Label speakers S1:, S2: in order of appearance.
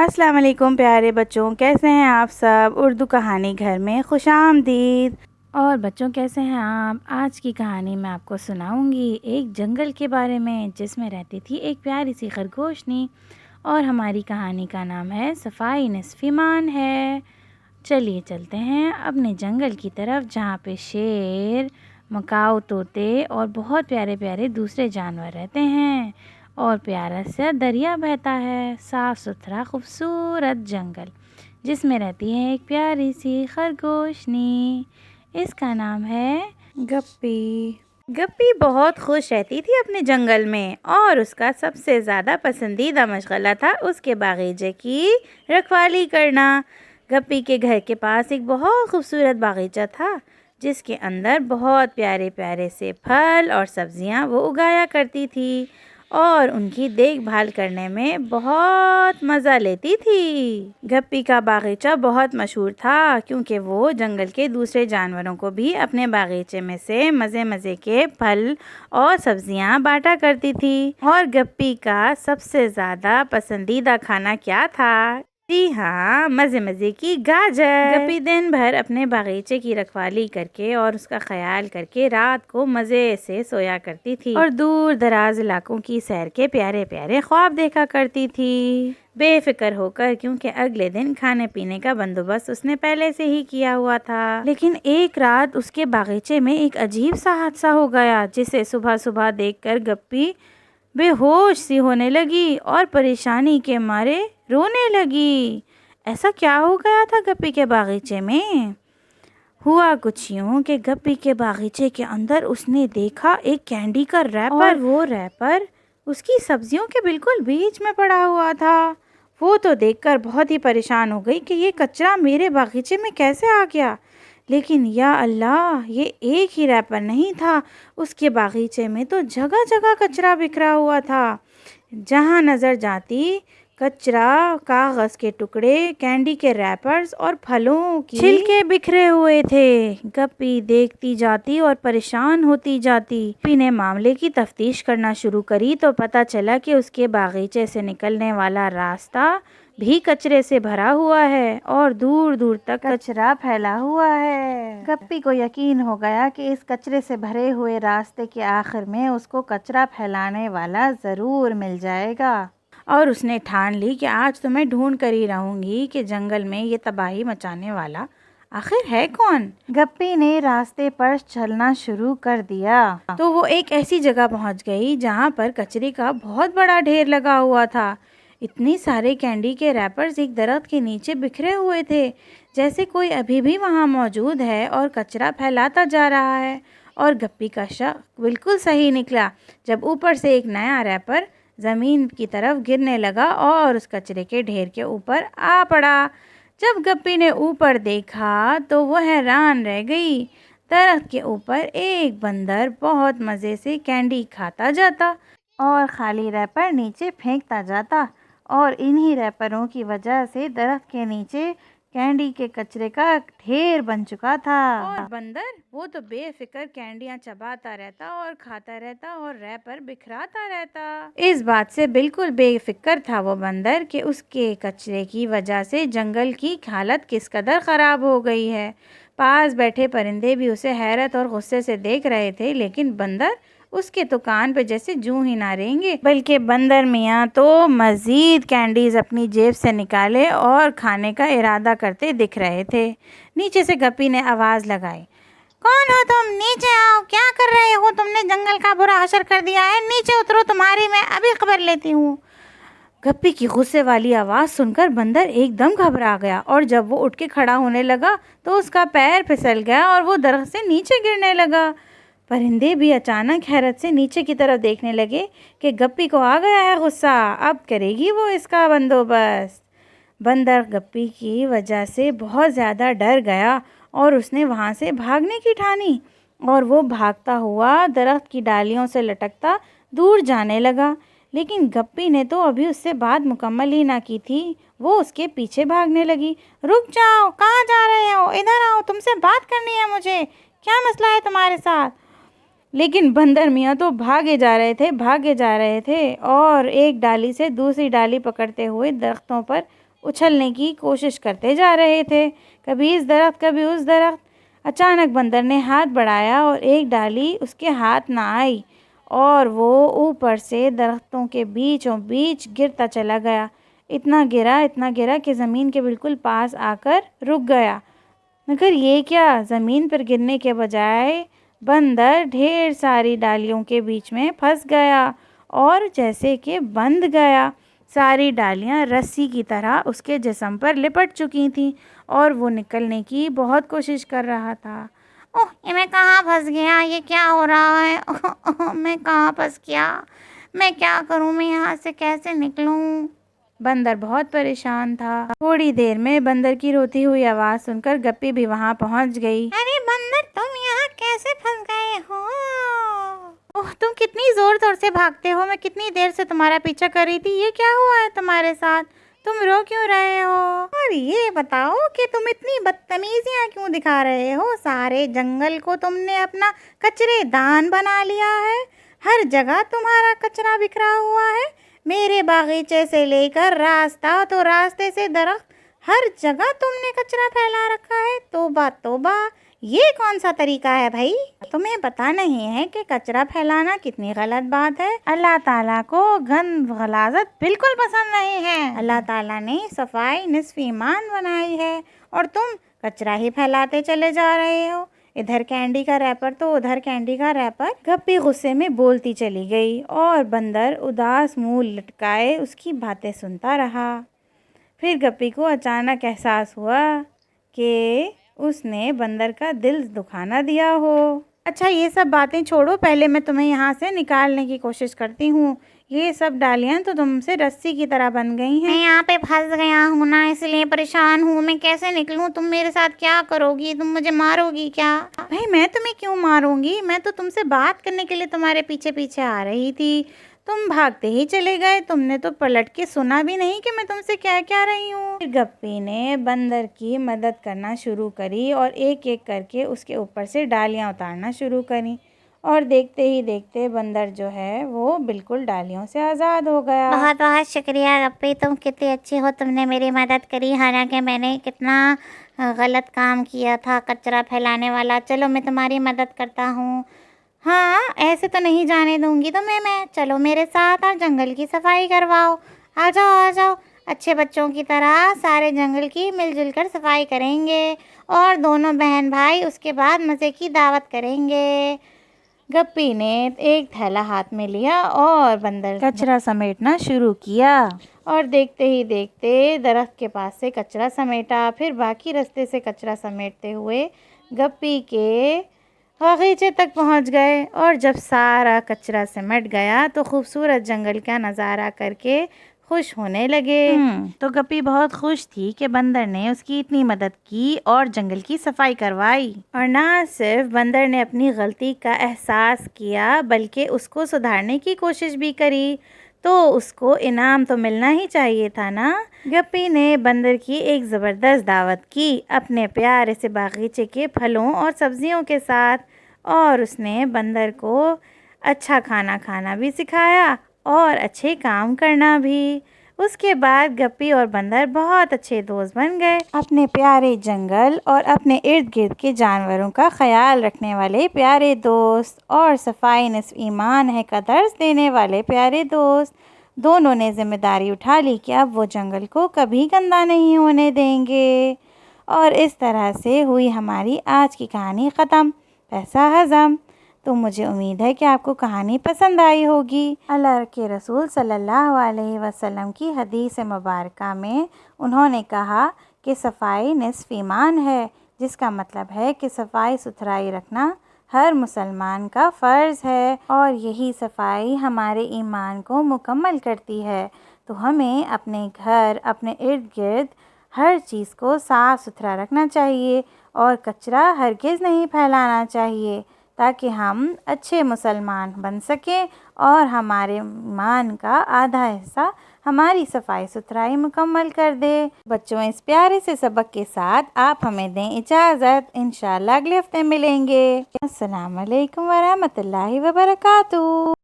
S1: السلام علیکم پیارے بچوں، کیسے ہیں آپ سب؟ اردو کہانی گھر میں خوش آمدید۔ اور بچوں کیسے ہیں آپ؟ آج کی کہانی میں آپ کو سناؤں گی ایک جنگل کے بارے میں جس میں رہتی تھی ایک پیاری سی خرگوشنی، اور ہماری کہانی کا نام ہے صفائی نصف ایمان ہے۔ چلیے چلتے ہیں اپنے جنگل کی طرف جہاں پہ شیر، مکاؤ، طوطے اور بہت پیارے پیارے دوسرے جانور رہتے ہیں، اور پیارا سا دریا بہتا ہے۔ صاف ستھرا خوبصورت جنگل جس میں رہتی ہے ایک پیاری سی خرگوشنی، اس کا نام ہے گپی۔ گپی بہت خوش رہتی تھی اپنے جنگل میں، اور اس کا سب سے زیادہ پسندیدہ مشغلہ تھا اس کے باغیچے کی رکھوالی کرنا۔ گپی کے گھر کے پاس ایک بہت خوبصورت باغیچہ تھا جس کے اندر بہت پیارے پیارے سے پھل اور سبزیاں وہ اگایا کرتی تھی، اور ان کی دیکھ بھال کرنے میں بہت مزہ لیتی تھی۔ گپی کا باغیچہ بہت مشہور تھا کیونکہ وہ جنگل کے دوسرے جانوروں کو بھی اپنے باغیچے میں سے مزے مزے کے پھل اور سبزیاں بانٹا کرتی تھی۔ اور گپی کا سب سے زیادہ پسندیدہ کھانا کیا تھا؟ جی ہاں، مزے مزے کی گاجر۔ گپی دن بھر اپنے باغیچے کی رکھوالی کر کے اور اس کا خیال کر کے رات کو مزے سے سویا کرتی تھی، اور دور دراز علاقوں کی سیر کے پیارے پیارے خواب دیکھا کرتی تھی، بے فکر ہو کر، کیونکہ اگلے دن کھانے پینے کا بندوبست اس نے پہلے سے ہی کیا ہوا تھا۔ لیکن ایک رات اس کے باغیچے میں ایک عجیب سا حادثہ ہو گیا جسے صبح صبح دیکھ کر گپی بے ہوش سی ہونے لگی اور پریشانی کے مارے رونے لگی۔ ایسا کیا ہو گیا تھا گپی کے باغیچے میں؟ ہوا کچھ یوں کہ گپی کے باغیچے کے اندر اس نے دیکھا ایک کینڈی کا ریپر، اور وہ ریپر اس کی سبزیوں کے بالکل بیچ میں پڑا ہوا تھا۔ وہ تو دیکھ کر بہت ہی پریشان ہو گئی کہ یہ کچرا میرے باغیچے میں کیسے آ گیا، لیکن یا اللہ، یہ ایک ہی ریپر نہیں تھا، اس کے باغیچے میں تو جگہ جگہ کچرا بکھرا ہوا تھا۔ جہاں نظر جاتی کچرا، کاغذ کے ٹکڑے، کینڈی کے ریپرز اور پھلوں کی چھلکے بکھرے ہوئے تھے۔ گپی دیکھتی جاتی اور پریشان ہوتی جاتی۔ گپی نے معاملے کی تفتیش کرنا شروع کری تو پتہ چلا کہ اس کے باغیچے سے نکلنے والا راستہ بھی کچرے سے بھرا ہوا ہے اور دور دور تک کچرا پھیلا ہوا ہے۔ گپی کو یقین ہو گیا کہ اس کچرے سے بھرے ہوئے راستے کے آخر میں اس کو کچرا پھیلانے والا ضرور مل جائے گا، اور اس نے ٹھان لی کہ آج تو میں ڈھونڈ کر ہی رہوں گی کہ جنگل میں یہ تباہی مچانے والا آخر ہے کون۔ گپی نے راستے پر چلنا شروع کر دیا تو وہ ایک ایسی جگہ پہنچ گئی جہاں پر کچرے کا بہت بڑا ڈھیر لگا ہوا تھا۔ اتنے سارے کینڈی کے ریپرز ایک درخت کے نیچے بکھرے ہوئے تھے، جیسے کوئی ابھی بھی وہاں موجود ہے اور کچرا پھیلاتا جا رہا ہے۔ اور گپی کا شک بالکل صحیح نکلا جب اوپر سے ایک نیا ریپر زمین کی طرف گرنے لگا اور اس کچرے کے ڈھیر کے اوپر آ پڑا۔ جب گپی نے اوپر دیکھا تو وہ حیران رہ گئی۔ درخت کے اوپر ایک بندر بہت مزے سے کینڈی کھاتا جاتا اور خالی ریپر نیچے پھینکتا جاتا، اور انہی ریپروں کی وجہ سے درخت کے نیچے کینڈی کے کچرے کا ڈھیر بن چکا تھا۔ اور بندر وہ تو بے فکر کینڈیاں چباتا رہتا اور کھاتا رہتا اور ریپر بکھراتا رہتا۔ اس بات سے بالکل بے فکر تھا وہ بندر کہ اس کے کچرے کی وجہ سے جنگل کی حالت کس قدر خراب ہو گئی ہے۔ پاس بیٹھے پرندے بھی اسے حیرت اور غصے سے دیکھ رہے تھے، لیکن بندر اس کے تو کان پہ جیسے جوں ہی نہ رہیں گے، بلکہ بندر میاں تو مزید کینڈیز اپنی جیب سے نکالے اور کھانے کا ارادہ کرتے دکھ رہے تھے۔ نیچے سے گپی نے آواز لگائی، کون ہو تم؟ نیچے آؤ، کیا کر رہے ہو؟ تم نے جنگل کا برا حشر کر دیا ہے، نیچے اترو، تمہاری میں ابھی خبر لیتی ہوں۔ گپی کی غصے والی آواز سن کر بندر ایک دم گھبرا گیا، اور جب وہ اٹھ کے کھڑا ہونے لگا تو اس کا پیر پھسل گیا اور وہ درخت سے نیچے گرنے لگا۔ پرندے بھی اچانک حیرت سے نیچے کی طرف دیکھنے لگے کہ گپی کو آ گیا ہے غصہ، اب کرے گی وہ اس کا بندوبست۔ بندر گپی کی وجہ سے بہت زیادہ ڈر گیا اور اس نے وہاں سے بھاگنے کی ٹھانی، اور وہ بھاگتا ہوا درخت کی ڈالیوں سے لٹکتا دور جانے لگا۔ لیکن گپی نے تو ابھی اس سے بات مکمل ہی نہ کی تھی، وہ اس کے پیچھے بھاگنے لگی۔ رک جاؤ، کہاں جا رہے ہو؟ ادھر آؤ، تم سے بات کرنی ہے مجھے، کیا مسئلہ ہے تمہارے ساتھ؟ لیکن بندر میاں تو بھاگے جا رہے تھے اور ایک ڈالی سے دوسری ڈالی پکڑتے ہوئے درختوں پر اچھلنے کی کوشش کرتے جا رہے تھے، کبھی اس درخت کبھی اس درخت۔ اچانک بندر نے ہاتھ بڑھایا اور ایک ڈالی اس کے ہاتھ نہ آئی اور وہ اوپر سے درختوں کے بیچوں بیچ گرتا چلا گیا۔ اتنا گرا کہ زمین کے بالکل پاس آ کر رک گیا۔ مگر یہ کیا، زمین پر گرنے کے بجائے بندر ڈھیر ساری ڈالیوں کے بیچ میں پھنس گیا اور جیسے کہ بندھ گیا۔ ساری ڈالیاں رسی کی طرح اس کے جسم پر لپٹ چکی تھیں اور وہ نکلنے کی بہت کوشش کر رہا تھا۔ اوہ، یہ میں کہاں پھنس گیا، یہ کیا ہو رہا ہے؟ میں کہاں پھنس گیا، میں کیا کروں، میں یہاں سے کیسے نکلوں؟ بندر بہت پریشان تھا۔ تھوڑی دیر میں بندر کی روتی ہوئی آواز سن کر گپی بھی وہاں پہنچ گئی۔ ارے بندر، تم یہاں کیسے پھنس گئے ہو؟ اوہ، تم کتنی زور سے بھاگتے ہو، میں کتنی دیر سے تمہارا پیچھا کر رہی تھی، یہ کیا ہوا ہے تمہارے ساتھ؟ تم رو کیوں رہے ہو؟ اور یہ بتاؤ کہ تم اتنی بدتمیزیاں کیوں دکھا رہے ہو؟ سارے جنگل کو تم نے اپنا کچرے دان بنا لیا ہے، ہر جگہ تمہارا کچرا بکھرا ہوا ہے، میرے باغیچے سے لے کر راستہ تو راستے سے درخت، ہر جگہ تم نے کچرا پھیلا رکھا ہے۔ توبہ توبہ، یہ کون سا طریقہ ہے بھائی؟ تمہیں پتہ نہیں ہے کہ کچرا پھیلانا کتنی غلط بات ہے؟ اللہ تعالیٰ کو گند غلاظت بالکل پسند نہیں ہے۔ اللہ تعالیٰ نے صفائی نصف ایمان بنائی ہے اور تم کچرا ہی پھیلاتے چلے جا رہے ہو، ادھر کینڈی کا ریپر تو ادھر کینڈی کا ریپر۔ گپی غصے میں بولتی چلی گئی اور بندر اداس منہ لٹکائے اس کی باتیں سنتا رہا۔ پھر گپی کو اچانک احساس ہوا کہ اس نے بندر کا دل دکھانا دیا ہو۔ اچھا، یہ سب باتیں چھوڑو، پہلے میں تمہیں یہاں سے نکالنے کی کوشش کرتی ہوں۔ یہ سب ڈالیاں تو تم سے رسی کی طرح بن گئی ہیں۔ میں یہاں پہ پھنس گیا ہوں نا، اس لیے پریشان ہوں، میں کیسے نکلوں؟ تم میرے ساتھ کیا کرو گی؟ تم مجھے مارو گی کیا؟ بھائی، میں تمہیں کیوں ماروں گی؟ میں تو تم سے بات کرنے کے لیے تمہارے پیچھے پیچھے آ رہی تھی، تم بھاگتے ہی چلے گئے، تم نے تو پلٹ کے سنا بھی نہیں کہ میں تم سے کیا رہی ہوں۔ پھر گپی نے بندر کی مدد کرنا شروع کری اور ایک ایک کر کے اس کے اوپر سے ڈالیاں اتارنا شروع کریں اور دیکھتے ہی دیکھتے بندر جو ہے وہ بالکل ڈالیوں سے آزاد ہو گیا۔
S2: بہت بہت شکریہ گپی، تم کتنی اچھی ہو، تم نے میری مدد کری، حالانکہ میں نے کتنا غلط کام کیا تھا، کچرا پھیلانے والا۔ چلو میں تمہاری مدد کرتا ہوں۔ ہاں، ایسے تو نہیں جانے دوں گی تمہیں میں، چلو میرے ساتھ اور جنگل کی صفائی کرواؤ، آ جاؤ، اچھے بچوں کی طرح سارے جنگل کی مل جل کر صفائی کریں گے اور دونوں بہن بھائی اس کے بعد مزے کی دعوت کریں گے۔
S1: گپی نے ایک تھیلا ہاتھ میں لیا اور بندر کچرا سمیٹنا شروع کیا اور دیکھتے ہی دیکھتے درخت کے پاس سے کچرا سمیٹا، پھر باقی رستے سے کچرا سمیٹتے ہوئے گپی کے باغیچے تک پہنچ گئے اور جب سارا کچرا سمٹ گیا تو خوبصورت جنگل کا نظارہ کر کے خوش ہونے لگے۔ تو گپی بہت خوش تھی کہ بندر نے اس کی اتنی مدد کی اور جنگل کی صفائی کروائی، اور نہ صرف بندر نے اپنی غلطی کا احساس کیا بلکہ اس کو سدھارنے کی کوشش بھی کری، تو اس کو انعام تو ملنا ہی چاہیے تھا نا۔ گپی نے بندر کی ایک زبردست دعوت کی اپنے پیارے سے باغیچے کے پھلوں اور سبزیوں کے ساتھ، اور اس نے بندر کو اچھا کھانا کھانا بھی سکھایا اور اچھے کام کرنا بھی۔ اس کے بعد گپی اور بندر بہت اچھے دوست بن گئے۔ اپنے پیارے جنگل اور اپنے ارد گرد کے جانوروں کا خیال رکھنے والے پیارے دوست، اور صفائی نصف ایمان ہے کا درس دینے والے پیارے دوست، دونوں نے ذمہ داری اٹھا لی کہ اب وہ جنگل کو کبھی گندا نہیں ہونے دیں گے۔ اور اس طرح سے ہوئی ہماری آج کی کہانی ختم۔ پیسہ ہضم۔ تو مجھے امید ہے کہ آپ کو کہانی پسند آئی ہوگی۔ اللہ کے رسول صلی اللہ علیہ وسلم کی حدیث مبارکہ میں انہوں نے کہا کہ صفائی نصف ایمان ہے، جس کا مطلب ہے کہ صفائی ستھرائی رکھنا ہر مسلمان کا فرض ہے، اور یہی صفائی ہمارے ایمان کو مکمل کرتی ہے۔ تو ہمیں اپنے گھر، اپنے ارد گرد ہر چیز کو صاف ستھرا رکھنا چاہیے اور کچرا ہرگز نہیں پھیلانا چاہیے، تاکہ ہم اچھے مسلمان بن سکیں اور ہمارے ایمان کا آدھا حصہ ہماری صفائی ستھرائی مکمل کر دے۔ بچوں، اس پیارے سے سبق کے ساتھ آپ ہمیں دیں اجازت، انشاءاللہ اگلے ہفتے ملیں گے۔ السلام علیکم ورحمۃ اللہ وبرکاتہ۔